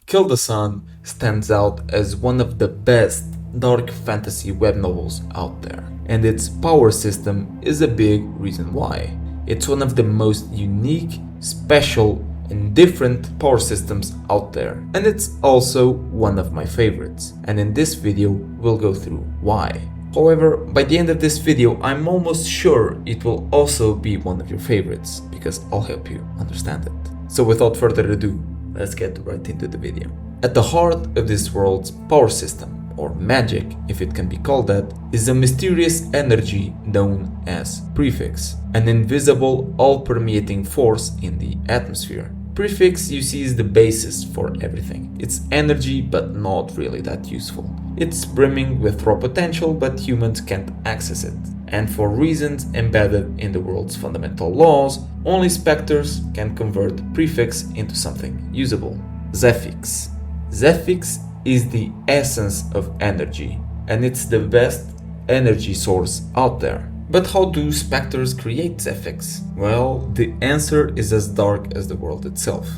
Kill the Sun stands out as one of the best dark fantasy web novels out there, and its power system is a big reason why. It's one of the most unique, special, and different power systems out there, and it's also one of my favorites, and in this video we'll go through why. However, by the end of this video I'm almost sure it will also be one of your favorites, because I'll help you understand it. So without further ado, let's get right into the video. At the heart of this world's power system, or magic if it can be called that, is a mysterious energy known as Prephyx, an invisible, all-permeating force in the atmosphere. Prephyx you see is the basis for everything. It's energy but not really that useful. It's brimming with raw potential but humans can't access it. And for reasons embedded in the world's fundamental laws, only Specters can convert Prephyx into something usable. Zephyx. Zephyx is the essence of energy, and it's the best energy source out there. But how do Specters create Zephyx? Well, the answer is as dark as the world itself.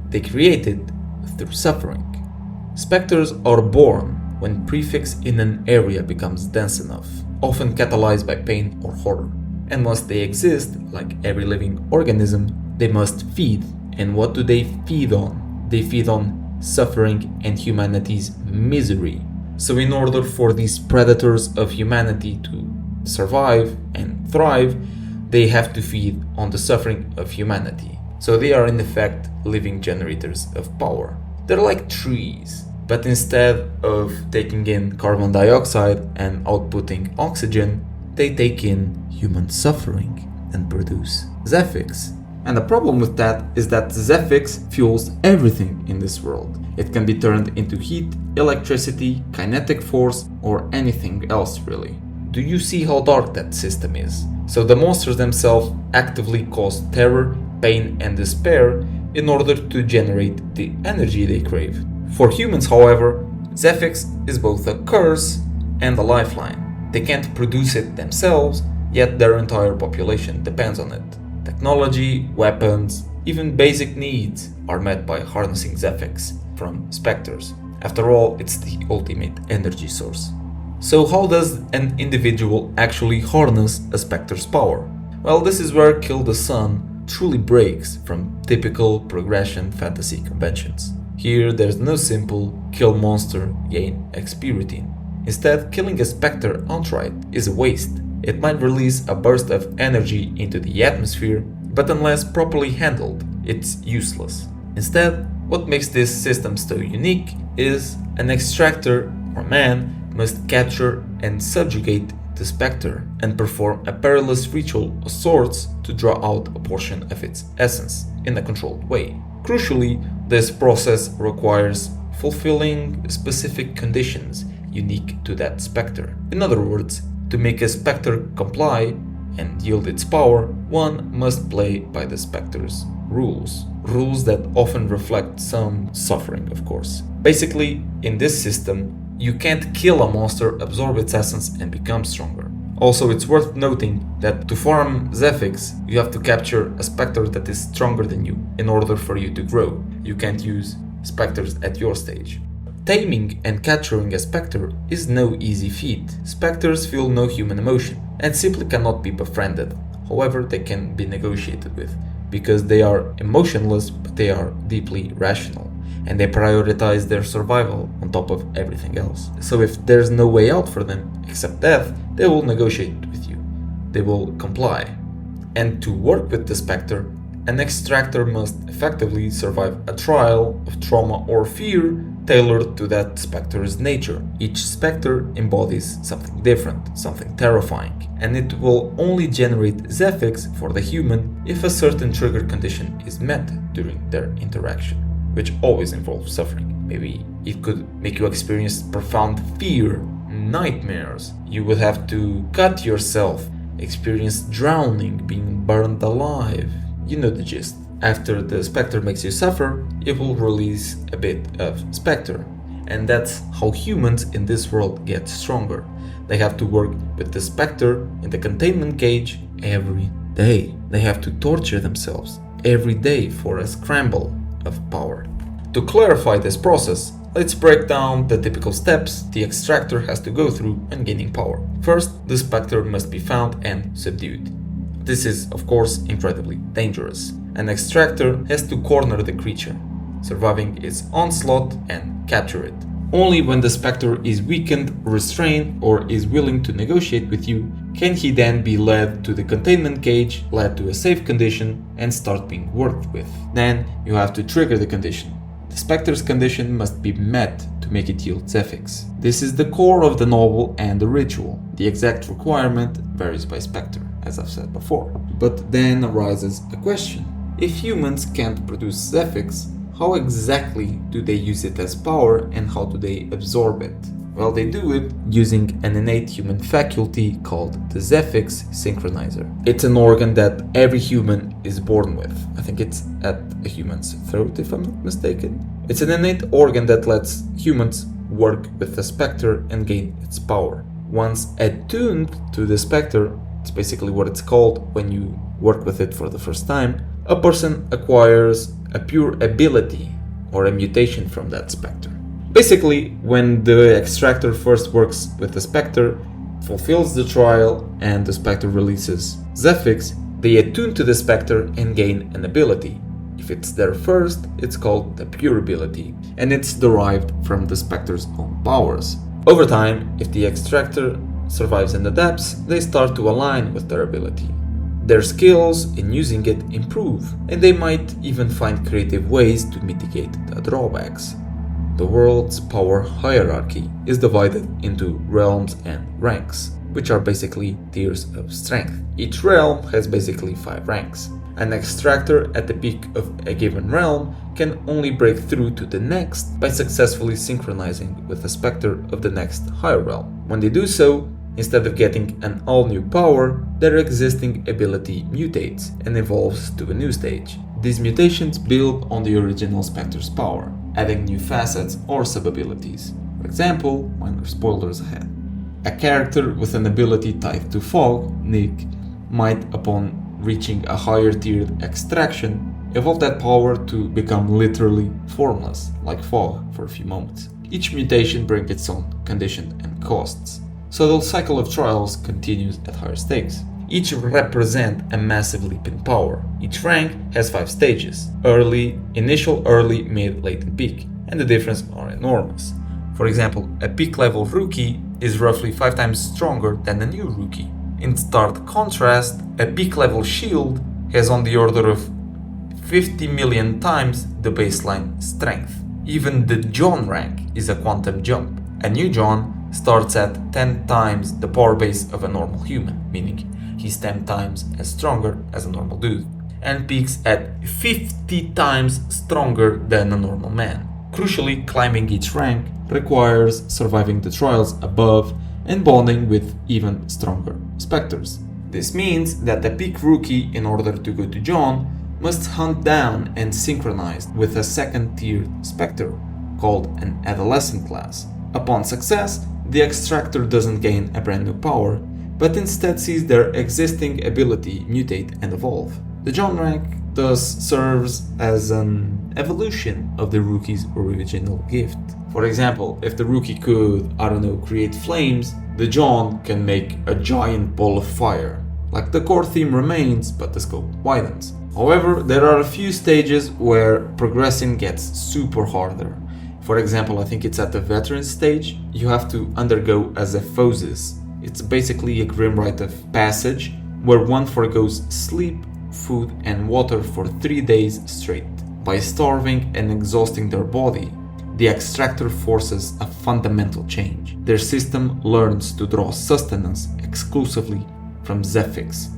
They create it through suffering. Specters are born when Prephyx in an area becomes dense enough, often catalyzed by pain or horror. And once they exist, like every living organism, they must feed. And what do they feed on? They feed on suffering and humanity's misery. So in order for these predators of humanity to survive and thrive, they have to feed on the suffering of humanity. So they are in effect living generators of power. They're like trees, but instead of taking in carbon dioxide and outputting oxygen, they take in human suffering and produce Zephyx. And the problem with that is that Zephyx fuels everything in this world. It can be turned into heat, electricity, kinetic force, or anything else really. Do you see how dark that system is? So the monsters themselves actively cause terror, pain, and despair in order to generate the energy they crave. For humans, however, Zephyx is both a curse and a lifeline. They can't produce it themselves, yet their entire population depends on it. Technology, weapons, even basic needs are met by harnessing Zephyx from Specters. After all, it's the ultimate energy source. So how does an individual actually harness a Specter's power? Well, this is where Kill the Sun truly breaks from typical progression fantasy conventions. Here there's no simple kill monster, gain XP routine. Instead, killing a Specter outright is a waste. It might release a burst of energy into the atmosphere, but unless properly handled, it's useless. Instead, what makes this system so unique is an Extractor, or man, must capture and subjugate the Specter and perform a perilous ritual of sorts to draw out a portion of its essence in a controlled way. Crucially, this process requires fulfilling specific conditions unique to that Specter. In other words, to make a Specter comply and yield its power, one must play by the Specter's rules. Rules that often reflect some suffering, of course. Basically, in this system, you can't kill a monster, absorb its essence, and become stronger. Also, it's worth noting that to farm Zephyx, you have to capture a Specter that is stronger than you in order for you to grow. You can't use Specters at your stage. Taming and capturing a Specter is no easy feat. Specters feel no human emotion and simply cannot be befriended. However, they can be negotiated with, because they are emotionless but they are deeply rational, and they prioritize their survival on top of everything else. So if there's no way out for them except death, they will negotiate with you. They will comply. And to work with the Specter, an Extractor must effectively survive a trial of trauma or fear tailored to that Specter's nature. Each Specter embodies something different, something terrifying, and it will only generate Zephyx for the human if a certain trigger condition is met during their interaction, which always involves suffering. Maybe it could make you experience profound fear, nightmares. You would have to cut yourself, experience drowning, being burned alive. You know the gist. After the Specter makes you suffer, it will release a bit of Specter. And that's how humans in this world get stronger. They have to work with the Specter in the containment cage every day. They have to torture themselves every day for a scramble of power. To clarify this process, let's break down the typical steps the Extractor has to go through in gaining power. First, the Spectre must be found and subdued. This is, of course, incredibly dangerous. An Extractor has to corner the creature, surviving its onslaught and capture it. Only when the Spectre is weakened, restrained, or is willing to negotiate with you can he then be led to the containment cage, led to a safe condition, and start being worked with. Then you have to trigger the condition. The Spectre's condition must be met to make it yield Zephyx. This is the core of the novel and the ritual. The exact requirement varies by Spectre, as I've said before. But then arises a question. If humans can't produce Zephyx, how exactly do they use it as power and how do they absorb it? Well, they do it using an innate human faculty called the Zephyx synchronizer. It's an organ that every human is born with. I think it's at a human's throat, if I'm not mistaken. It's an innate organ that lets humans work with the Spectre and gain its power. Once attuned to the Spectre, it's basically what it's called when you work with it for the first time, a person acquires a pure ability or a mutation from that Spectre. Basically, when the Extractor first works with the Spectre, fulfills the trial, and the Spectre releases Zephyx, they attune to the Spectre and gain an ability. If it's there first, it's called the pure ability, and it's derived from the Spectre's own powers. Over time, if the Extractor survives in the depths, they start to align with their ability. Their skills in using it improve, and they might even find creative ways to mitigate the drawbacks. The world's power hierarchy is divided into realms and ranks, which are basically tiers of strength. Each realm has basically 5 ranks. An Extractor at the peak of a given realm can only break through to the next by successfully synchronizing with the Spectre of the next higher realm. When they do so, instead of getting an all-new power, their existing ability mutates and evolves to a new stage. These mutations build on the original Spectre's power, adding new facets or sub-abilities. For example, minor spoilers ahead. A character with an ability tied to fog, Nick, might, upon reaching a higher tiered extraction, evolve that power to become literally formless, like fog, for a few moments. Each mutation brings its own condition and costs. So the cycle of trials continues at higher stakes. Each represent a massive leap in power. Each rank has 5 stages: early, initial, early, mid, late, and peak, and the differences are enormous. For example, a peak level rookie is roughly 5 times stronger than a new rookie. In stark contrast, a peak level shield has on the order of 50 million times the baseline strength. Even the John rank is a quantum jump. A new John starts at 10 times the power base of a normal human, meaning he's 10 times as stronger as a normal dude, and peaks at 50 times stronger than a normal man. Crucially, climbing each rank requires surviving the trials above and bonding with even stronger Specters. This means that a peak rookie, in order to go to John, must hunt down and synchronize with a second-tiered Spectre, called an adolescent class. Upon success, the Extractor doesn't gain a brand new power, but instead sees their existing ability mutate and evolve. The John rank thus serves as an evolution of the rookie's original gift. For example, if the rookie could, create flames, the John can make a giant ball of fire. Like, the core theme remains, but the scope widens. However, there are a few stages where progressing gets super harder. For example, I think it's at the veteran stage, you have to undergo a Zephyx. It's basically a grim rite of passage where one forgoes sleep, food, and water for 3 days straight. By starving and exhausting their body, the Extractor forces a fundamental change. Their system learns to draw sustenance exclusively from Zephyx,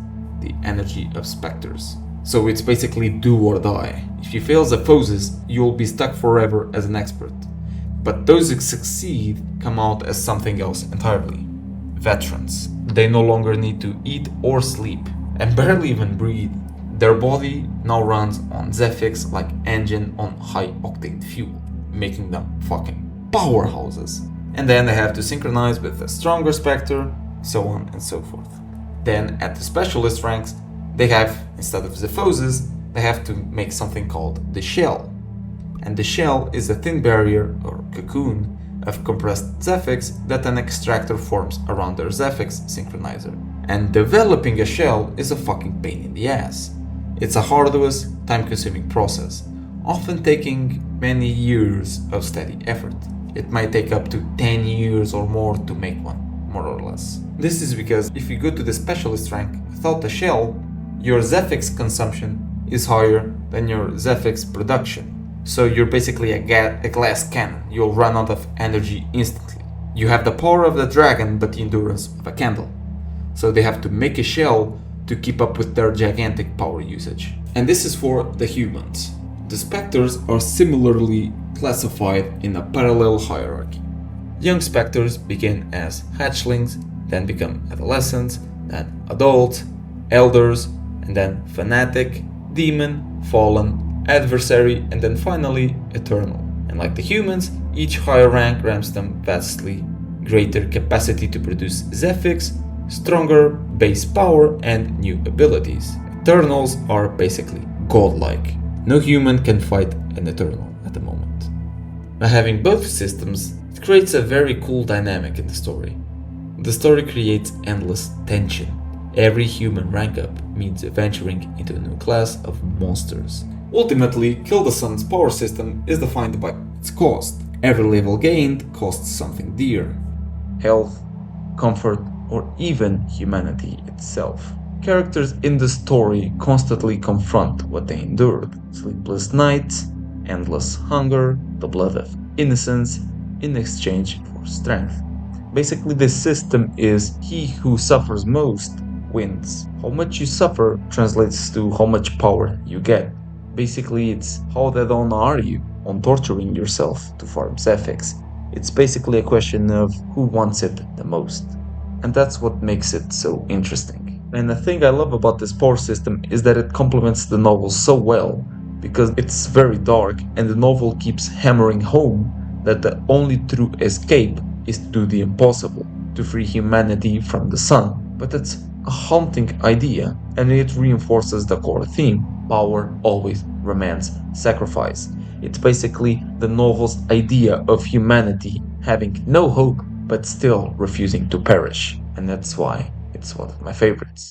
the energy of Specters. So it's basically do or die. If you fail Zephyx, you'll be stuck forever as an expert. But those who succeed come out as something else entirely. Veterans. They no longer need to eat or sleep, and barely even breathe. Their body now runs on Zephyx like engine on high-octane fuel, making them fucking powerhouses. And then they have to synchronize with a stronger Spectre, so on and so forth. Then at the specialist ranks, they have, instead of Zephyxes, they have to make something called the shell. and the shell is a thin barrier or cocoon of compressed Zephyx that an Extractor forms around their Zephyx synchronizer. And developing a shell is a fucking pain in the ass. It's a arduous, time-consuming process, often taking many years of steady effort. It might take up to 10 years or more to make one, more or less. This is because if you go to the specialist rank without a shell, your Zephyx consumption is higher than your Zephyx production. So you're basically a glass cannon. You'll run out of energy instantly. You have the power of the dragon but the endurance of a candle. So they have to make a shell to keep up with their gigantic power usage. And this is for the humans. The Specters are similarly classified in a parallel hierarchy. Young Specters begin as hatchlings, then become adolescents, then adults, elders, and then fanatic, demon, fallen, adversary, and then finally eternal. And like the humans, each higher rank grants them vastly greater capacity to produce Zephyx, stronger base power, and new abilities. Eternals are basically godlike. No human can fight an Eternal at the moment. By having both systems, it creates a very cool dynamic in the story. The story creates endless tension. Every human rank up means venturing into a new class of monsters. Ultimately, Kill the Sun's power system is defined by its cost. Every level gained costs something dear. Health, comfort, or even humanity itself. Characters in the story constantly confront what they endured. Sleepless nights, endless hunger, the blood of innocence in exchange for strength. Basically, the system is he who suffers most wins. How much you suffer translates to how much power you get. Basically, it's how dead on are you on torturing yourself to farm Zephyx. It's basically a question of who wants it the most. And that's what makes it so interesting. And the thing I love about this power system is that it complements the novel so well, because it's very dark and the novel keeps hammering home that the only true escape is to do the impossible, to free humanity from the sun. But that's a haunting idea, and it reinforces the core theme. Power always remains sacrifice. It's basically the novel's idea of humanity having no hope but still refusing to perish. And that's why it's one of my favorites.